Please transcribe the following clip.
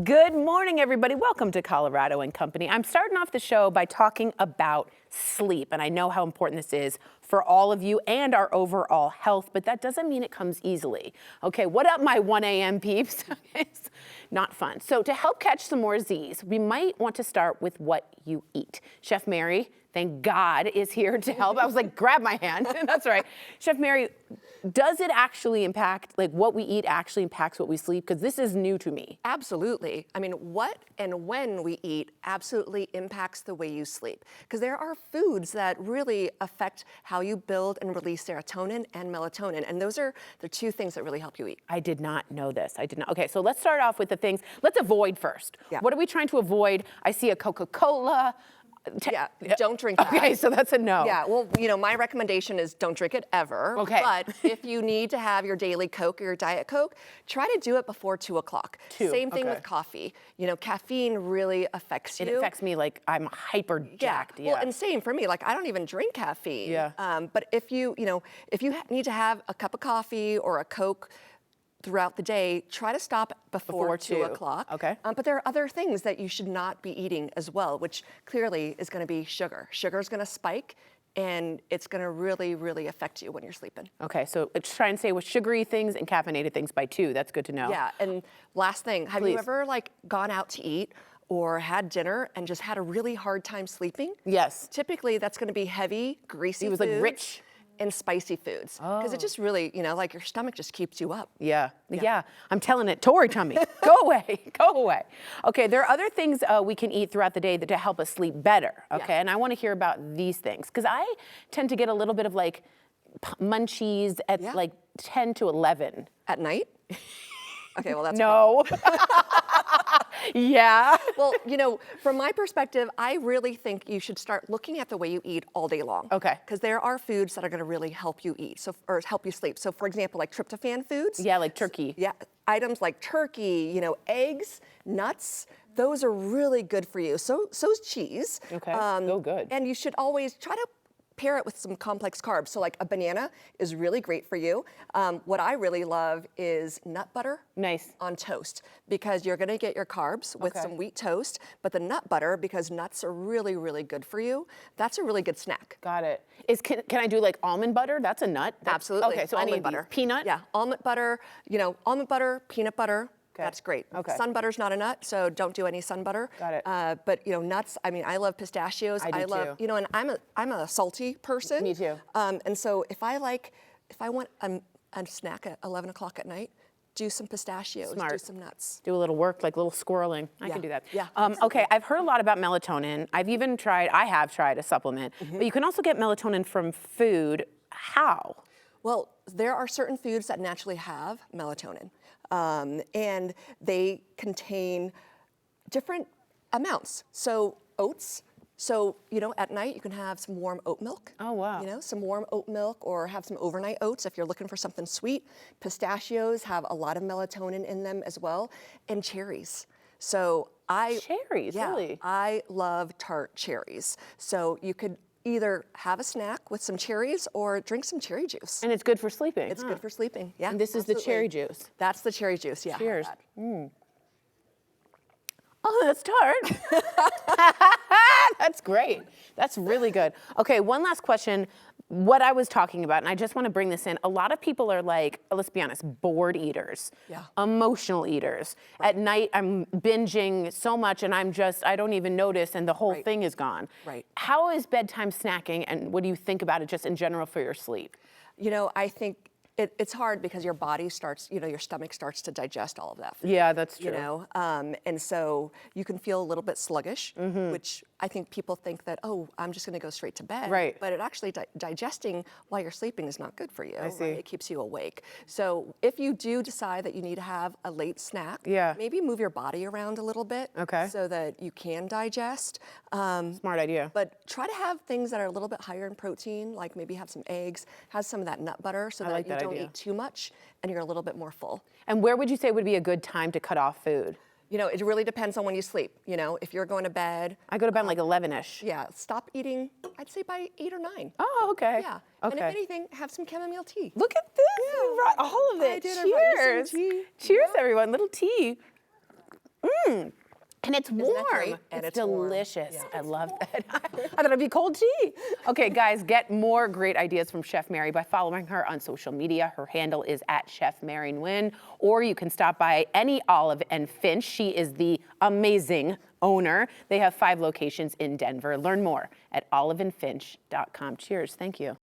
Good morning, everybody. Welcome to Colorado and Company. I'm starting off the show by talking about sleep, and I know how important this is for all of you and our overall health, but that doesn't mean it comes easily. Okay, what up, my 1 a.m. peeps? It's not fun. So to help catch some more Z's, we might want to start with what you eat. Chef Mary, thank God, is here to help. I was like, grab my hand. That's right. Chef Mary, does it actually impact, like what we eat actually impacts what we sleep? Because this is new to me. Absolutely. I mean, what and when we eat absolutely impacts the way you sleep. Because there are foods that really affect how you build and release serotonin and melatonin. And those are the two things that really help you eat. I did not know this. I did not. Okay, so let's start off with the things. Let's avoid first. Yeah. What are we trying to avoid? I see a Coca-Cola. Yeah, don't drink that. Okay, so that's a no. Yeah, well, you know, my recommendation is don't drink it ever. Okay. But if you need to have your daily Coke or your Diet Coke, try to do it before 2 o'clock. Same thing with coffee. You know, caffeine really affects you. It affects me like I'm hyper jacked. Yeah. Well, and same for me. Like I don't even drink caffeine. Yeah. But if you need to have a cup of coffee or a Coke throughout the day, try to stop before 2 o'clock. Okay. But there are other things that you should not be eating as well, which clearly is going to be sugar. Sugar is going to spike, and it's going to really, really affect you when you're sleeping. Okay, so let's try and say with sugary things and caffeinated things by 2. That's good to know. Yeah, and last thing, have you ever like gone out to eat or had dinner and just had a really hard time sleeping? Yes. Typically, that's going to be heavy, greasy It was like foods rich. and spicy foods. Because it just really, you know, like your stomach just keeps you up. Yeah. I'm telling it, Tory tummy, go away, go away. Okay, there are other things we can eat throughout the day to help us sleep better, okay? And I wanna hear about these things, because I tend to get a little bit of like munchies at like 10 to 11. At night? Okay, well that's No. Yeah. Well, you know, from my perspective, I really think you should start looking at the way you eat all day long. Okay. Because there are foods that are going to really help you eat, or help you sleep. So, for example, like tryptophan foods. Yeah, like turkey. Yeah, items like turkey, you know, eggs, nuts. Those are really good for you. So's cheese. Okay. Oh, good. And you should always try to pair it with some complex carbs. So like a banana is really great for you. What I really love is nut butter. Nice. On toast, because you're gonna get your carbs with some wheat toast, but the nut butter, because nuts are really, really good for you, that's a really good snack. Got it. Can I do like almond butter? That's a nut? Absolutely. Okay, so almond butter. Peanut? Yeah, almond butter, you know, almond butter, peanut butter. That's great. Okay. Sun butter's not a nut, so don't do any sun butter. Got it. But you know, nuts. I mean, I love pistachios. I do love, too. you know, and I'm a salty person. Me too. And so if I want a snack at 11 o'clock at night, do some pistachios. Smart. Do some nuts. Do a little work, like little squirreling. I can do that. Yeah. Okay, I've heard a lot about melatonin. I have tried a supplement, but you can also get melatonin from food. How? Well, there are certain foods that naturally have melatonin, and they contain different amounts. So oats. So, you know, at night you can have some warm oat milk. Oh, wow. You know, some warm oat milk, or have some overnight oats if you're looking for something sweet. Pistachios have a lot of melatonin in them as well, and cherries. So Cherries, really? I love tart cherries. So you could either have a snack with some cherries or drink some cherry juice. And it's good for sleeping. It's good for sleeping, yeah. And this is the cherry juice. That's the cherry juice, yeah. Cheers. Oh, that's tart. That's great. That's really good. Okay, one last question. What I was talking about, and I just want to bring this in, a lot of people are like, let's be honest, bored eaters, emotional eaters. At night, I'm binging so much and I don't even notice and the whole thing is gone. Right. How is bedtime snacking, and what do you think about it just in general for your sleep? You know, I think it's hard because your body starts, you know, your stomach starts to digest all of that food. Yeah, that's true. You know, and so you can feel a little bit sluggish, which I think people think that, oh, I'm just going to go straight to bed. Right. But it actually, digesting while you're sleeping is not good for you. I see. Right? It keeps you awake. So if you do decide that you need to have a late snack, maybe move your body around a little bit so that you can digest. Smart idea. But try to have things that are a little bit higher in protein, like maybe have some eggs, have some of that nut butter so that you don't eat too much and you're a little bit more full. And where would you say would be a good time to cut off food? You know, it really depends on when you sleep. You know, if you're going to bed. I go to bed like 11-ish. Yeah, stop eating, I'd say by 8 or 9. Oh, okay. Yeah. Okay. And if anything, have some chamomile tea. Look at this. You brought all of it. I did. I brought you Cheers. some tea. Cheers, everyone. Little tea. And it's that warm. great? And it's warm. delicious. Yeah. I love that. I thought it'd be cold tea. Okay, guys, get more great ideas from Chef Mary by following her on social media. Her handle is @ChefMaryNwyn, or you can stop by any Olive and Finch. She is the amazing owner. They have 5 locations in Denver. Learn more at oliveandfinch.com. Cheers. Thank you.